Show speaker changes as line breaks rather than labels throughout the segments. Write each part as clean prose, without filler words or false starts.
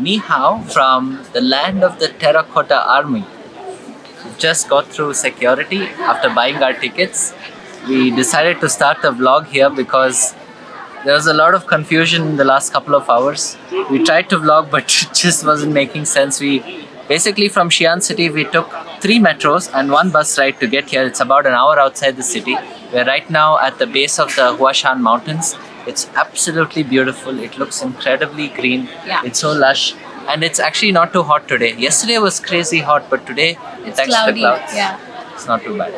Ni hao from the land of the Terracotta army. We just got through security after buying our tickets. We decided to start the vlog here because there was a lot of confusion in the last couple of hours. We tried to vlog, but it just wasn't making sense. We basically from Xi'an city, we took 3 metros and 1 bus ride to get here. It's about an hour outside the city. We're right now at the base of the Xi'an mountains. It's absolutely beautiful. It looks incredibly green.
Yeah.
It's so lush. And it's actually not too hot today. Yesterday was crazy hot, but today,
It's
thanks to the
cloudy.
clouds,
Yeah.
it's not too bad.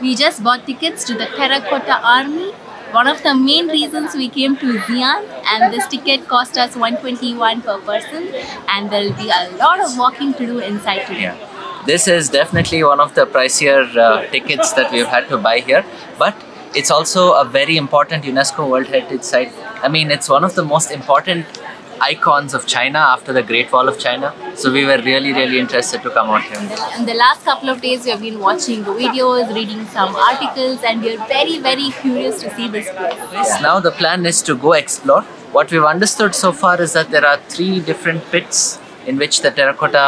We just bought tickets to the Terracotta army. One of the main reasons we came to Xi'an, and this ticket cost us 121 per person, and there will be a lot of walking to do inside today.
Yeah. This is definitely one of the pricier tickets that we've had to buy here, but it's also a very important UNESCO World Heritage Site. I mean, it's one of the most important icons of China after the Great Wall of China. So we were really interested to come out here.
In the last couple of days, we have been watching the videos, reading some articles, and we are very curious to see this place.
Now the plan is to go explore. What we've understood so far is that there are 3 different pits in which the Terracotta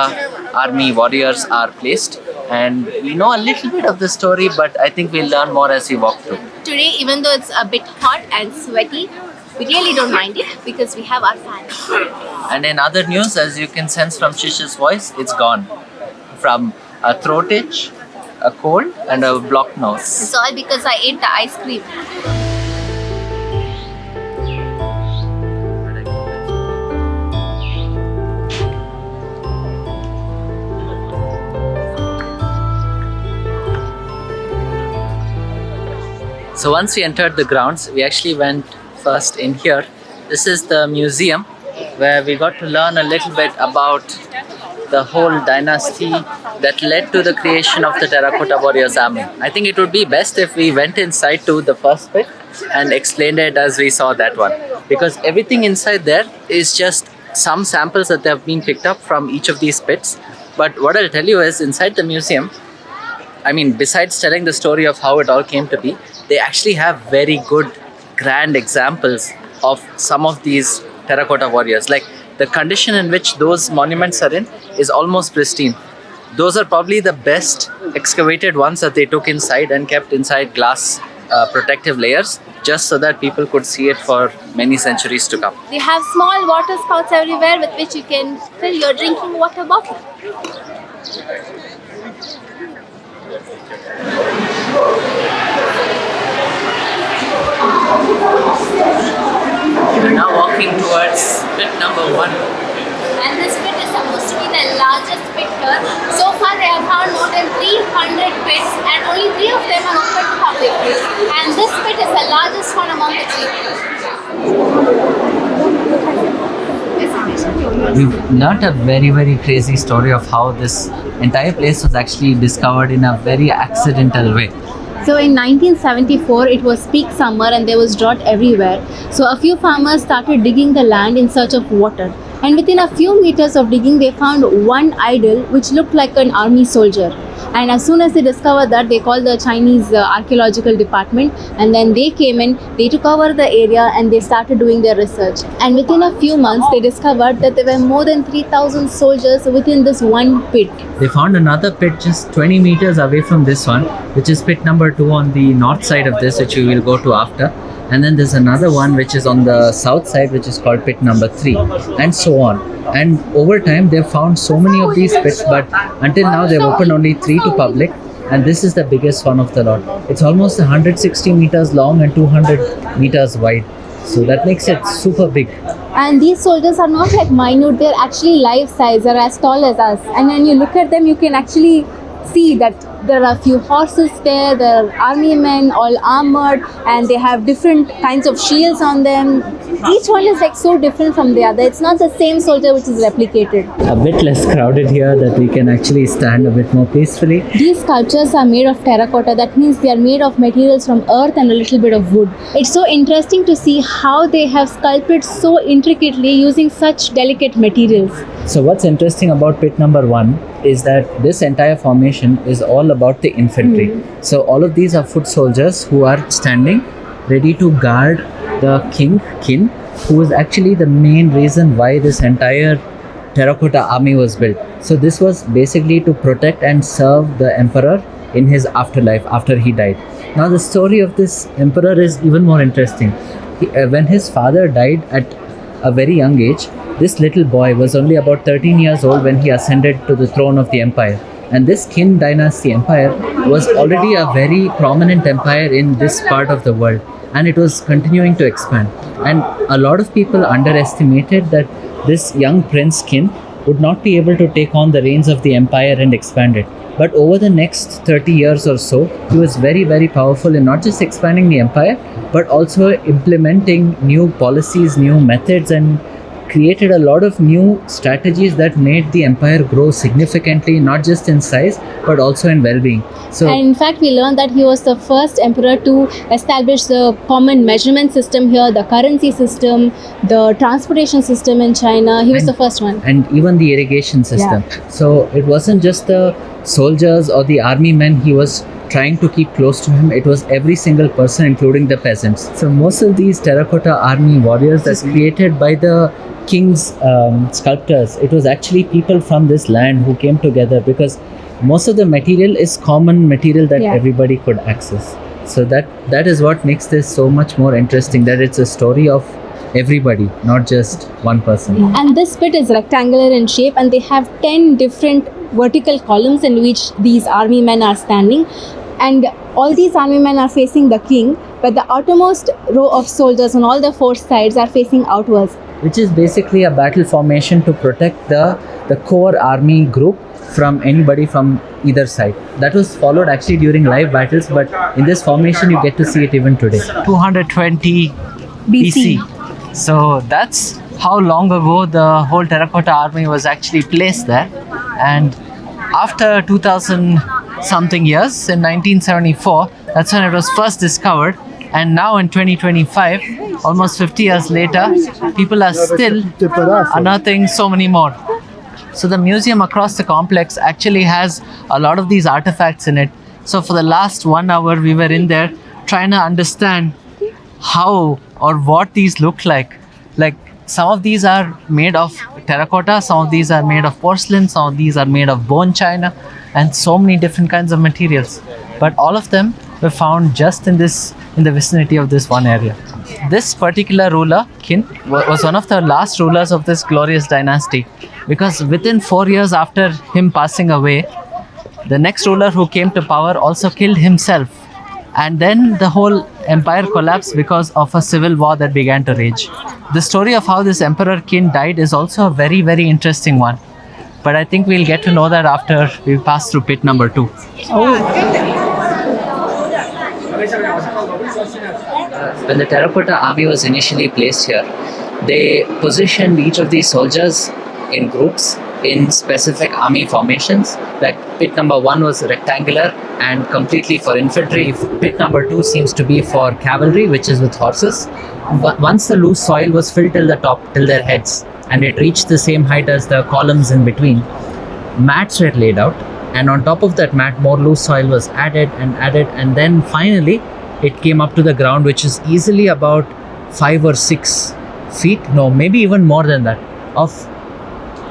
army warriors are placed. And we know a little bit of the story, but I think we'll learn more as we walk through.
Today, even though it's a bit hot and sweaty, we really don't mind it because we have our fans.
And in other news, as you can sense from Shish's voice, it's gone. From a throat itch, a cold, and a blocked nose.
It's all because I ate the ice cream.
So once we entered the grounds, we actually went first in here. This is the museum where we got to learn a little bit about the whole dynasty that led to the creation of the Terracotta Warriors Army. I think it would be best if we went inside to the first bit and explained it as we saw that one. Because everything inside there is just some samples that have been picked up from each of these pits. But what I'll tell you is inside the museum, I mean, besides telling the story of how it all came to be, they actually have very good, grand examples of some of these terracotta warriors. Like the condition in which those monuments are in is almost pristine. Those are probably the best excavated ones that they took inside and kept inside glass protective layers, just so that people could see it for many centuries to come.
They have small water spouts everywhere with which you can fill your drinking water bottle.
We're now walking towards pit number 1.
And this pit is supposed to be the largest pit here. So far they have found more than 300 pits and only 3 of them are open to public. And this pit is the largest one among the 3.
We've learnt a very crazy story of how this entire place was actually discovered in a very accidental way.
So in 1974, it was peak summer and there was drought everywhere. So a few farmers started digging the land in search of water. And within a few meters of digging, they found one idol which looked like an army soldier. And as soon as they discovered that, they called the Chinese archaeological department, and then they came in, they took over the area and they started doing their research. And within a few months, they discovered that there were more than 3,000 soldiers within this one pit.
They found another pit just 20 meters away from this one, which is pit number 2 on the north side of this, which we will go to after. And then there's another one which is on the south side, which is called pit number 3, and so on. And over time they've found so many of these pits, but until now they've opened only 3 to public, and this is the biggest one of the lot. It's almost 160 meters long and 200 meters wide, so that makes it super big.
And these soldiers are not like minute, they're actually life size, they're as tall as us. And when you look at them, you can actually see that there are a few horses there, there are army men all armored, and they have different kinds of shields on them. Each one is like so different from the other. It's not the same soldier which is replicated.
A bit less crowded here, that we can actually stand a bit more peacefully.
These sculptures are made of terracotta. That means they are made of materials from earth and a little bit of wood. It's so interesting to see how they have sculpted so intricately using such delicate materials.
So what's interesting about pit number 1 is that this entire formation is all about the infantry. So all of these are foot soldiers who are standing ready to guard the king, who is actually the main reason why this entire terracotta army was built. So this was basically to protect and serve the emperor in his afterlife after he died. Now the story of this emperor is even more interesting. When his father died at a very young age, this little boy was only about 13 years old when he ascended to the throne of the empire. And this Qin dynasty empire was already a very prominent empire in this part of the world, and it was continuing to expand. And a lot of people underestimated that this young prince Qin would not be able to take on the reins of the empire and expand it. But over the next 30 years or so, he was very, very powerful in not just expanding the empire, but also implementing new policies, new methods, and created a lot of new strategies that made the empire grow significantly, not just in size, but also in well-being. So,
And in fact, we learned that he was the first emperor to establish the common measurement system here, the currency system, the transportation system in China. He was the first one.
And even the irrigation system. So it wasn't just the soldiers or the army men he was trying to keep close to him. It was every single person, including the peasants. So most of these terracotta army warriors that's created by the king's sculptors, it was actually people from this land who came together, because most of the material is common material that everybody could access. So that is what makes this so much more interesting, that it's a story of everybody, not just one person.
And this pit is rectangular in shape, and they have 10 different vertical columns in which these army men are standing. And all these army men are facing the king, but the outermost row of soldiers on all the four sides are facing outwards.
Which is basically a battle formation to protect the core army group from anybody from either side. That was followed actually during live battles, but in this formation you get to see it even today. 220 BC. So that's how long ago the whole terracotta army was actually placed there. And after 2000 something years, in 1974, that's when it was first discovered. And now in 2025, almost 50 years later, people are still unearthing so many more. So the museum across the complex actually has a lot of these artifacts in it. So for the last 1 hour, we were in there trying to understand how or what these look like. Like, some of these are made of terracotta, some of these are made of porcelain, some of these are made of bone china, and so many different kinds of materials. But all of them were found just in the vicinity of this one area. This particular ruler, Qin, was one of the last rulers of this glorious dynasty, because within 4 years after him passing away, the next ruler who came to power also killed himself. And then the whole empire collapsed because of a civil war that began to rage. The story of how this Emperor Qin died is also a very, very interesting one. But I think we'll get to know that after we pass through pit number 2. When the terracotta army was initially placed here, they positioned each of these soldiers in groups in specific army formations. Like pit number 1 was rectangular and completely for infantry. Pit number 2 seems to be for cavalry, which is with horses. But once the loose soil was filled till the top, till their heads, and it reached the same height as the columns in between, mats were laid out, and on top of that mat more loose soil was added, and then finally it came up to the ground, which is easily about 5 or 6 feet, no, maybe even more than that, of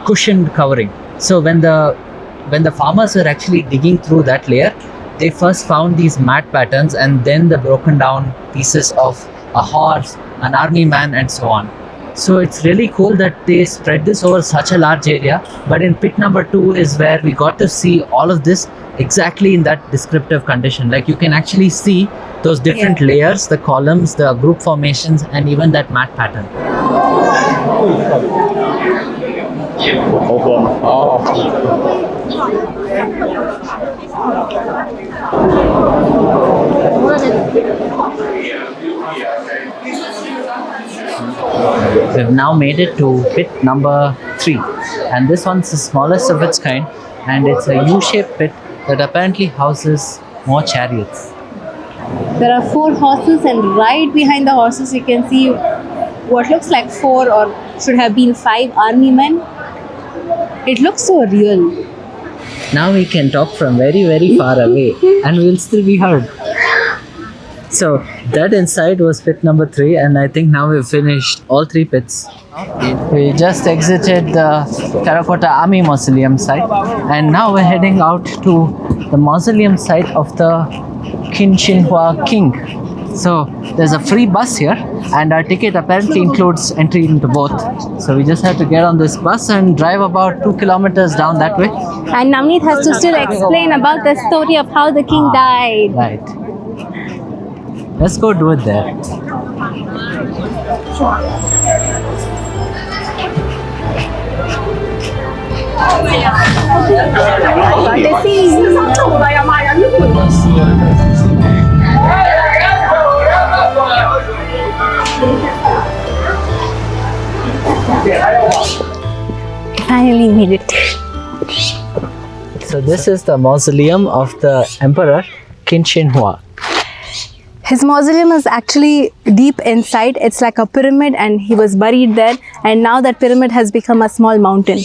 cushioned covering. So when the farmers were actually digging through that layer, they first found these mat patterns, and then the broken down pieces of a horse, an army man, and so on. So it's really cool that they spread this over such a large area. But in pit number 2 is where we got to see all of this exactly in that descriptive condition. Like, you can actually see those different layers, the columns, the group formations, and even that mat pattern. We've now made it to pit number 3, and this one's the smallest of its kind, and it's a U-shaped pit that apparently houses more chariots.
There are 4 horses, and right behind the horses you can see what looks like 4 or should have been 5 army men. It looks so real.
Now we can talk from very, very far away and we'll still be heard. So That inside was pit number 3, and I think now we've finished all 3 pits. We just exited the Terracotta Army Mausoleum site, and now we're heading out to the mausoleum site of the Qin Shi Huang King. So there's a free bus here, and our ticket apparently includes entry into both. So we just have to get on this bus and drive about 2 kilometers down that way.
And Navneet has to still explain about the story of how the king died.
Right. Let's go do it there.
Finally made it.
So this is the mausoleum of the Emperor Qin Shi Huang.
His mausoleum is actually deep inside. It's like a pyramid and he was buried there, and now that pyramid has become a small mountain.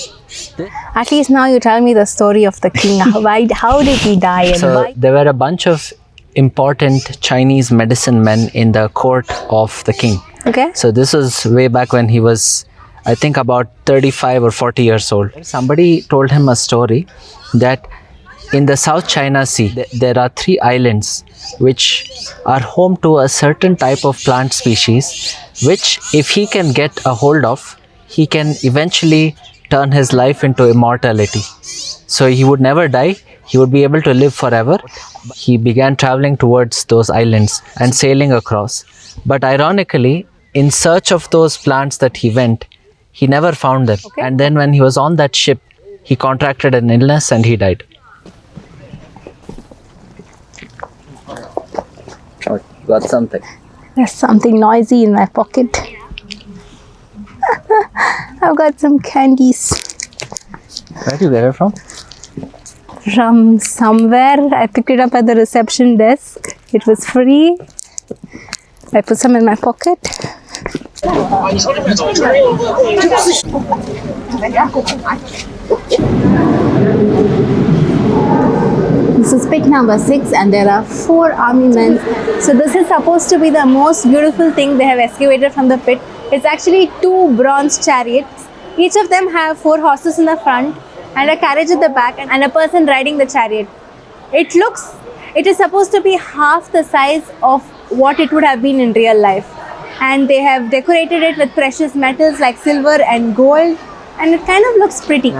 At least now you tell me the story of the king. How did he die and
So
why?
there were a bunch of important Chinese medicine men in the court of the king.
Okay.
So this was way back when he was, I think, about 35 or 40 years old. Somebody told him a story that in the South China Sea, there are 3 islands which are home to a certain type of plant species, which if he can get a hold of, he can eventually turn his life into immortality. So he would never die, he would be able to live forever. He began traveling towards those islands and sailing across. But ironically, in search of those plants that he went, he never found them.
Okay.
And then when he was on that ship, he contracted an illness and he died. Oh, got something.
There's something noisy in my pocket. I've got some candies
Where did you get it from?
from somewhere. I picked it up at the reception desk. It was free. I put some in my pocket. This is pit number 6 and there are 4 army men. So this is supposed to be the most beautiful thing they have excavated from the pit. It's actually 2 bronze chariots. Each of them have 4 horses in the front and a carriage at the back and a person riding the chariot. It is supposed to be half the size of what it would have been in real life. And they have decorated it with precious metals like silver and gold, and it kind of looks pretty.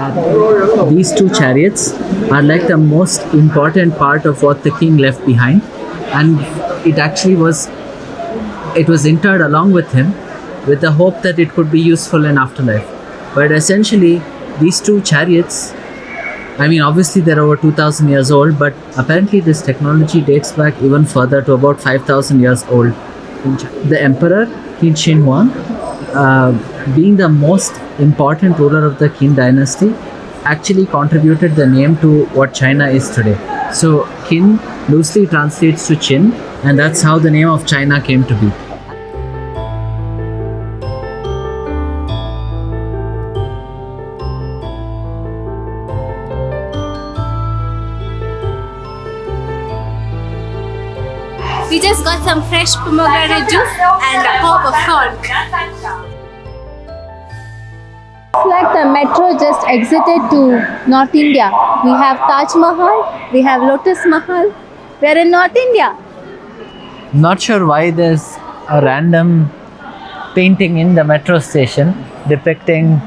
These 2 chariots are like the most important part of what the king left behind, and it actually was interred along with him with the hope that it could be useful in afterlife. But essentially these 2 chariots, I mean, obviously they're over 2000 years old, but apparently this technology dates back even further to about 5000 years old. The emperor Qin Shi Huang, being the most important ruler of the Qin dynasty, actually contributed the name to what China is today. So Qin loosely translates to Chin, and that's how the name of China came to be.
We just got some fresh pomegranate juice and a pop of corn. It's like the metro just exited to North India. We have Taj Mahal, we have Lotus Mahal. We're in North India.
Not sure why there's a random painting in the metro station depicting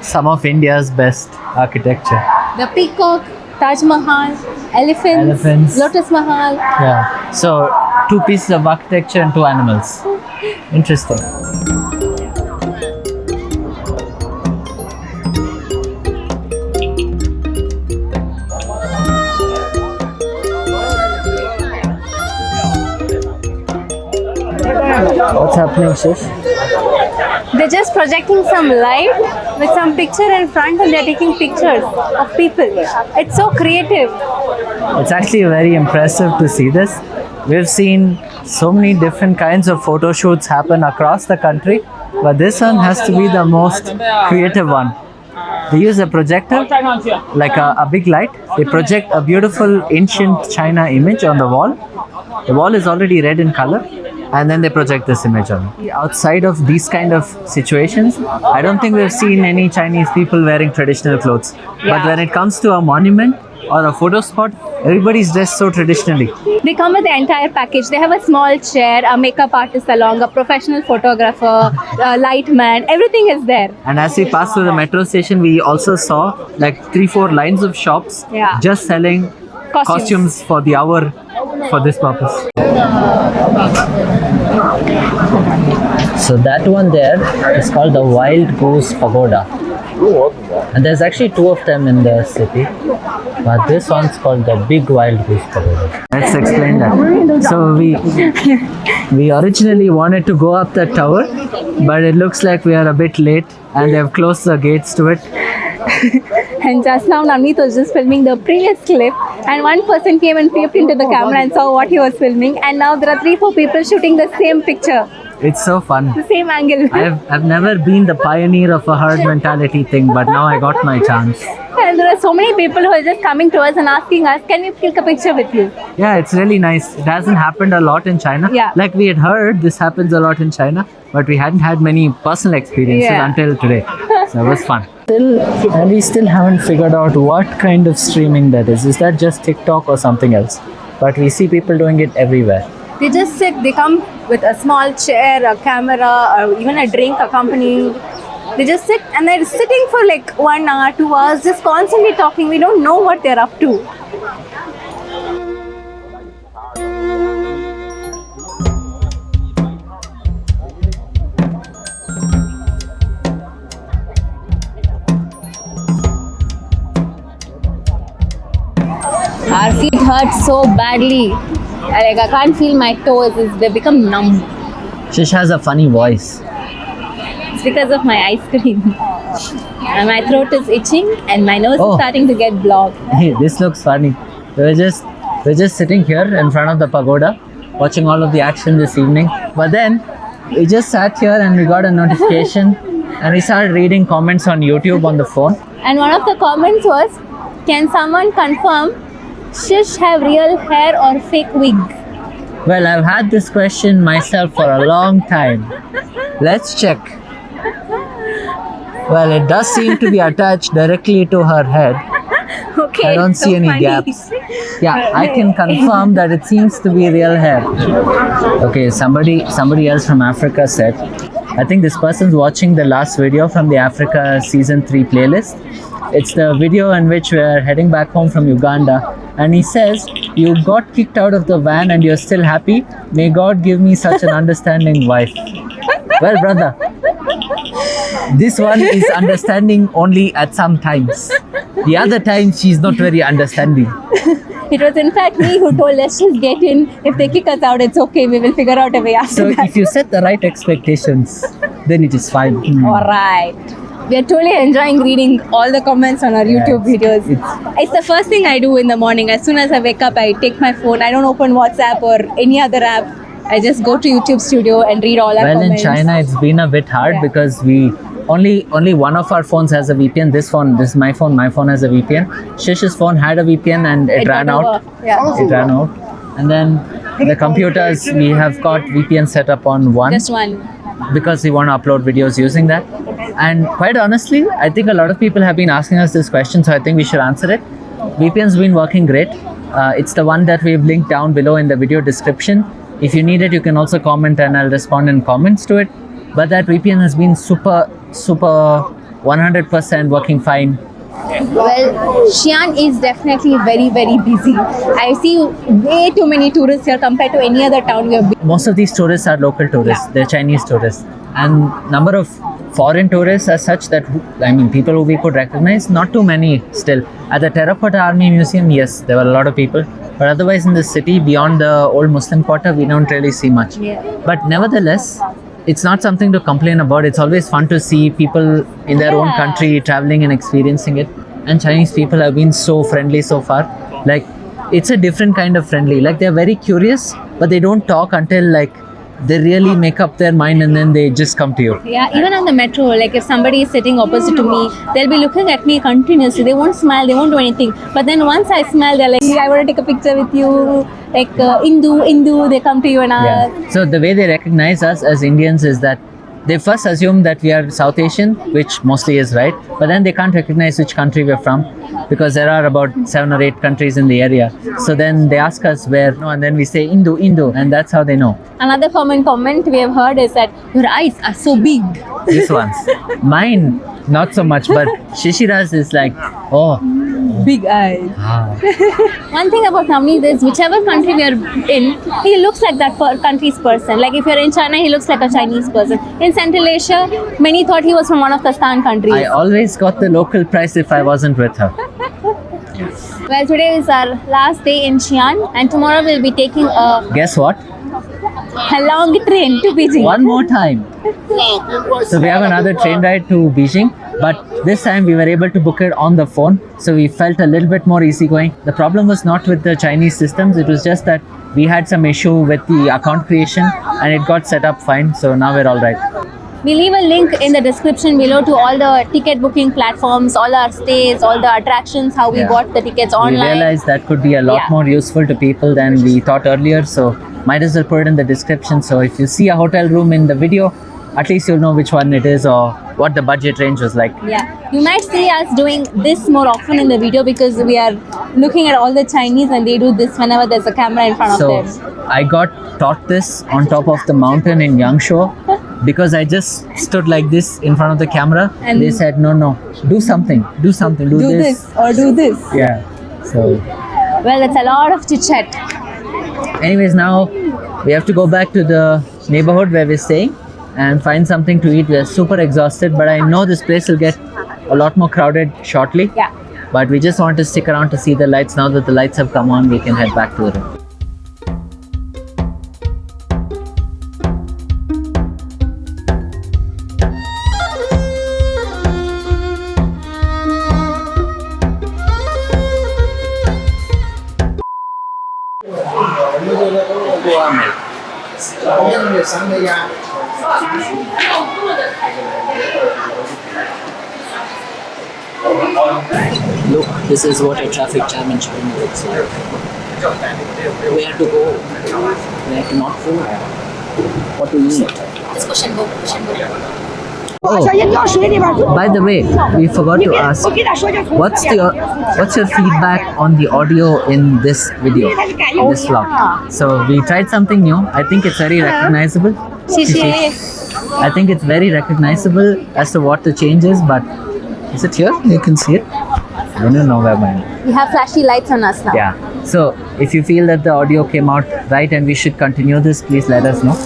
some of India's best architecture.
The peacock, Taj Mahal, elephants, Lotus Mahal.
Yeah. So 2 pieces of architecture and 2 animals. Interesting. What's happening, Shish?
They're just projecting some light with some picture in front and they're taking pictures of people. It's so creative.
It's actually very impressive to see this. We've seen so many different kinds of photo shoots happen across the country, but this one has to be the most creative one. They use a projector, like a big light. They project a beautiful ancient China image on the wall. The wall is already red in color, and then they project this image on it. Outside of these kind of situations, I don't think we've seen any Chinese people wearing traditional clothes. But when it comes to a monument or a photo spot, everybody's dressed so traditionally.
They come with the entire package. They have a small chair, a makeup artist along, a professional photographer, a light man, everything is there.
And as we passed through the metro station, we also saw like 3-4 lines of shops just selling costumes for the hour for this purpose. So that one there is called the Wild Goose Pagoda. And there's actually 2 of them in the city. But this one's called the Big Wild Goose Pagoda. Let's explain that. So we originally wanted to go up the tower, but it looks like we are a bit late and they've closed the gates to it.
And just now Navneet was just filming the previous clip, and one person came and peeped into the camera and saw what he was filming, and now there are 3-4 people shooting the same picture.
It's so fun.
The same angle.
I've never been the pioneer of a herd mentality thing, but now I got my chance.
And there are so many people who are just coming to us and asking us, can we take a picture with you?
Yeah, it's really nice. It hasn't happened a lot in China.
Yeah.
Like we had heard, this happens a lot in China, but we hadn't had many personal experiences until today. So it was fun. And we still haven't figured out what kind of streaming that is. Is that just TikTok or something else? But we see people doing it everywhere.
They just sit, they come with a small chair, a camera, or even a drink accompanying. They just sit and they're sitting for like 1 hour, 2 hours, just constantly talking. We don't know what they're up to. Our feet hurt so badly. Like I can't feel my toes. They become numb.
Shish has a funny voice.
It's because of my ice cream. And my throat is itching and my nose is starting to get blocked.
Hey, this looks funny. We're just sitting here in front of the pagoda, watching all of the action this evening. But then we just sat here and we got a notification and we started reading comments on YouTube on the phone.
And one of the comments was, can someone confirm Shish have real hair or fake wig?
Well, I've had this question myself for a long time. Let's check. Well, it does seem to be attached directly to her head.
Okay,
I don't see any gaps. Yeah, I can confirm that it seems to be real hair. Okay, somebody else from Africa said, I think this person's watching the last video from the Africa Season 3 playlist. It's the video in which we're heading back home from Uganda. And he says, you got kicked out of the van and you're still happy? May God give me such an understanding wife. Well, brother, this one is understanding only at some times. The other times, she's not very understanding.
It was in fact me who told us just get in. If they kick us out, it's okay. We will figure out a way after
So
that.
if you set the right expectations, then it is fine.
Alright. We are totally enjoying reading all the comments on our YouTube videos. It's the first thing I do in the morning. As soon as I wake up, I take my phone. I don't open WhatsApp or any other app. I just go to YouTube Studio and read all our comments.
Well, in China, it's been a bit hard because we only one of our phones has a VPN. This is my phone. My phone has a VPN. Shish's phone had a VPN and it ran out. It ran out. And then the computers, we have got VPN set up on one.
Just one.
Because we want to upload videos using that. And quite honestly, I think a lot of people have been asking us this question, so I think we should answer it. VPN's been working great. It's the one that we've linked down below in the video description. If you need it, you can also comment and I'll respond in comments to it. But that VPN has been super 100% working fine.
Well, Xi'an is definitely very, very busy. I see way too many tourists here compared to any other town we have been.
Most of these tourists are local tourists. They're Chinese tourists. And number of foreign tourists as such that, people who we could recognize, not too many still. At the Terracotta Army Museum, yes, there were a lot of people. But otherwise in the city, beyond the old Muslim quarter, we don't really see much. But nevertheless, it's not something to complain about. It's always fun to see people in their own country traveling and experiencing it. And Chinese people have been so friendly so far. Like, it's a different kind of friendly. Like, they're very curious, but they don't talk until like they really make up their mind and then they just come to you.
Yeah, even on the metro, like if somebody is sitting opposite to me, they'll be looking at me continuously. They won't smile, they won't do anything. But then once I smile, they're like, I want to take a picture with you. Like Indu, they come to you and ask.
Yeah. So the way they recognize us as Indians is that they first assume that we are South Asian, which mostly is right, but then they can't recognize which country we're from because there are about 7 or 8 countries in the area. So then they ask us where, no, and then we say Indu, and that's how they know.
Another common comment we have heard is that your eyes are so big.
This one's. Mine, not so much, but Shishira's is like, oh.
Big eyes.
Ah.
One thing about Navneet is whichever country we are in, he looks like that country's person. Like if you're in China, he looks like a Chinese person. In Central Asia, many thought he was from one of the Stan countries.
I always got the local price if I wasn't with her.
Well, today is our last day in Xi'an, and tomorrow we'll be taking a
Guess what?
long train to Beijing.
One more time. So we have another train ride to Beijing, but this time we were able to book it on the phone, so we felt a little bit more easygoing. The problem was not with the Chinese systems, it was just that we had some issue with the account creation and it got set up fine, so now we're all right.
We leave a link in the description below to all the ticket booking platforms, all our stays, all the attractions, how we bought the tickets online.
We realized that could be a lot more useful to people than we thought earlier, so might as well put it in the description. So if you see a hotel room in the video, at least you'll know which one it is or what the budget range was like.
Yeah, you might see us doing this more often in the video because we are looking at all the Chinese and they do this whenever there's a camera in front of them.
I got taught this on top of the mountain in Yangshuo because I just stood like this in front of the camera and they said, no, do something, do this
or do this.
Yeah, so.
Well, it's a lot of chit chat.
Anyways, now we have to go back to the neighborhood where we're staying and find something to eat. We're super exhausted, but I know this place will get a lot more crowded shortly.
Yeah.
But we just want to stick around to see the lights. Now that the lights have come on, we can head back to the room. Look, this is what a traffic jam in China looks like. Where to go? Where to not go? What to eat? Oh, by the way, we forgot to ask, what's your feedback on the audio in this video, in this vlog? So we tried something new. I think it's very recognizable.
Shish.
I think it's very recognizable as to what the change is, but is it here? You can see it. I don't know where mine is.
We have flashy lights on us now.
Yeah. So if you feel that the audio came out right and we should continue this, please let us know.